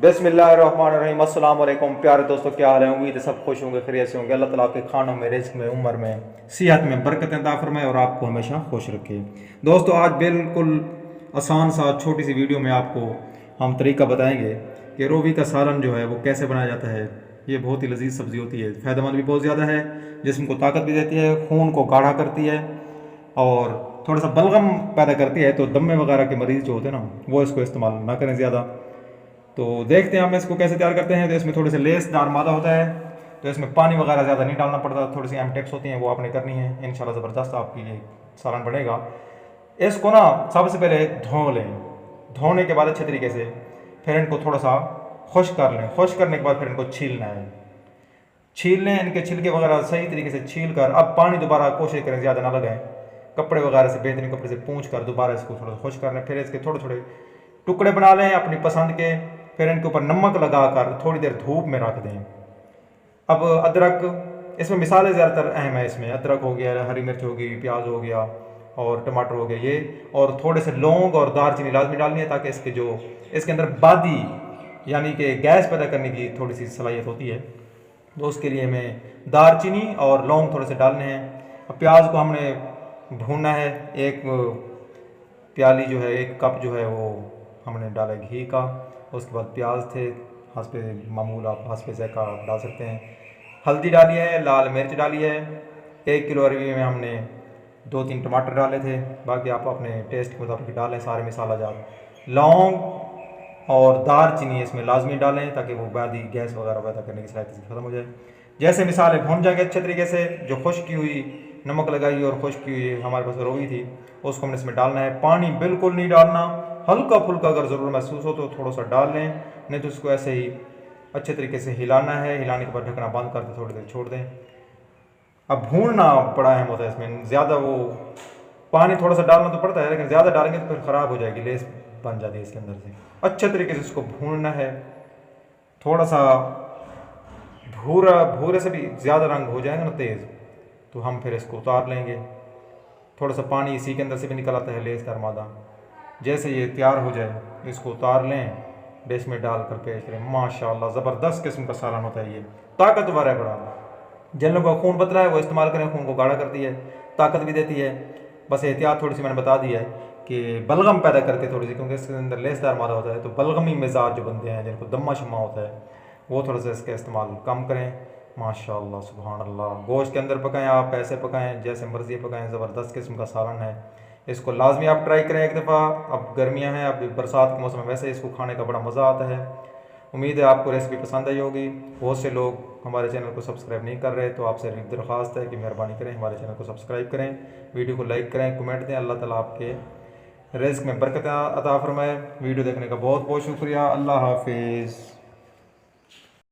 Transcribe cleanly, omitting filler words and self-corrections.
बिस्मिल्लाहिर्रहमानिर्रहीम। अस्सलाम वालेकुम प्यारे दोस्तों, क्या हाल है? उम्मीद है सब खुश होंगे, खैरियत से होंगे। अल्लाह ताला आपके खानों में, रिज़्क़ में, उम्र में, सेहत में बरकत अता फरमाए और आपको हमेशा खुश रखे। दोस्तों, आज बिल्कुल आसान सा छोटी सी वीडियो में आपको हम तरीका बताएंगे कि रोवी का सालन जो है वो कैसे बनाया जाता है। ये बहुत ही लजीज सब्ज़ी होती है, फ़ायदेमंद भी बहुत ज़्यादा है, जिस्म को ताकत भी देती है, खून को गाढ़ा करती है और थोड़ा सा बलगम पैदा करती है। तो दमे वगैरह के मरीज़ जो होते हैं ना, वो इसको इस्तेमाल ना करें ज़्यादा। तो देखते हैं हम इसको कैसे तैयार करते हैं। तो इसमें थोड़े से लेसदार मादा होता है, तो इसमें पानी वगैरह ज़्यादा नहीं डालना पड़ता। थोड़ी सी टिप्स होती हैं, वो आपने करनी है। इंशाल्लाह ज़बरदस्त आपकी ये सालन बनेगा। इसको ना सबसे पहले धो लें। धोने के बाद अच्छे तरीके से फिर इनको थोड़ा सा खुश्क कर लें। खुश्क करने के बाद फिर इनको छीलना है। छील लें, इनके छिलके वगैरह सही तरीके से छील कर अब पानी दोबारा कोशिश करें ज़्यादा ना लगाएं। कपड़े वगैरह से, बेहतरीन कपड़े से पूंछ कर दोबारा इसको थोड़ा खुश्क कर लें। फिर इसके थोड़े थोड़े टुकड़े बना लें अपनी पसंद के। फिर इनके ऊपर नमक लगाकर थोड़ी देर धूप में रख दें। अब अदरक, इसमें मिसालें ज़्यादातर अहम है। इसमें अदरक हो गया, हरी मिर्च होगी, प्याज हो गया और टमाटर हो गया ये, और थोड़े से लौंग और दालचीनी लाजमी डालनी है, ताकि इसके अंदर बादी यानी कि गैस पैदा करने की थोड़ी सी सलाहियत होती है। तो उसके लिए हमें दालचीनी और लौंग थोड़े से डालने हैं। अब प्याज को हमने भूनना है। एक प्याली जो है, एक कप जो है वो हमने डाला घी का। उसके बाद प्याज थे, हंसपे मामूल आप हंसपे से का डाल सकते हैं। हल्दी डाली है, लाल मिर्च डाली है। 1 किलो अरवी में हमने 2-3 टमाटर डाले थे। बाकी आप अपने टेस्ट के मुताबिक डालें सारे मसाला जात। लौंग और दालचीनी इसमें लाजमी डालें, ताकि वो बादी गैस वगैरह पैदा करने की सलाहियत ख़त्म हो जाए। जैसे मिसाले भून जाएंगे अच्छे तरीके से, जो खुश्क की हुई नमक लगाई और खुश्क की हुई हमारे पास रोई थी, उसको हमने इसमें डालना है। पानी बिल्कुल नहीं डालना, हल्का फुल्का अगर ज़रूर महसूस हो तो थोड़ा सा डाल लें, नहीं तो उसको ऐसे ही अच्छे तरीके से हिलाना है। हिलाने के बाद ढकना बंद कर दें, थोड़ी देर छोड़ दें। अब भूनना बड़ा अहम होता है इसमें। ज़्यादा वो पानी थोड़ा सा डालना तो पड़ता है, लेकिन ज़्यादा डालेंगे तो फिर ख़राब हो जाएगी, लेस बन जाती है इसके अंदर से। अच्छे तरीके से इसको भूनना है। थोड़ा सा भूरे से भी ज़्यादा रंग हो जाएगा ना तेज़, तो हम फिर इसको उतार लेंगे। थोड़ा सा पानी इसी के अंदर से भी निकल आता है, लेसदार मादा। जैसे ये तैयार हो जाए इसको उतार लें, डिश में डालकर पेश करें। माशाल्लाह ज़बरदस्त किस्म का सालन होता है ये, ताकतवर है बड़ा। जिन लोगों का खून पतला है वो इस्तेमाल करें, खून को गाढ़ा करती है, ताकत भी देती है। बस एहतियात थोड़ी सी मैंने बता दी है कि बलगम पैदा करती है थोड़ी सी, क्योंकि इसके अंदर लेसदार मादा होता है। तो बलगमी मिजाज जो बनते हैं, जिनको दम्मा शम्मा होता है, वो थोड़ा सा इसका इस्तेमाल कम करें। माशाल्लाह सुभान अल्लाह। गोश्त के अंदर पकाएं, आप ऐसे पकाएं जैसे मर्जी पकाएं, ज़बरदस्त किस्म का सालन है। इसको लाजमी आप ट्राई करें एक दफ़ा। अब गर्मियाँ हैं, अब बरसात के मौसम में वैसे इसको खाने का बड़ा मज़ा आता है। उम्मीद है आपको रेसिपी पसंद आई होगी। बहुत से लोग हमारे चैनल को सब्सक्राइब नहीं कर रहे, तो आपसे दरख्वास्त है कि मेहरबानी करें हमारे चैनल को सब्सक्राइब करें, वीडियो को लाइक करें, कमेंट दें। अल्लाह ताला आपके रिज़्क़ में बरकत अता फरमाए। वीडियो देखने का बहुत बहुत शुक्रिया। अल्लाह हाफिज़।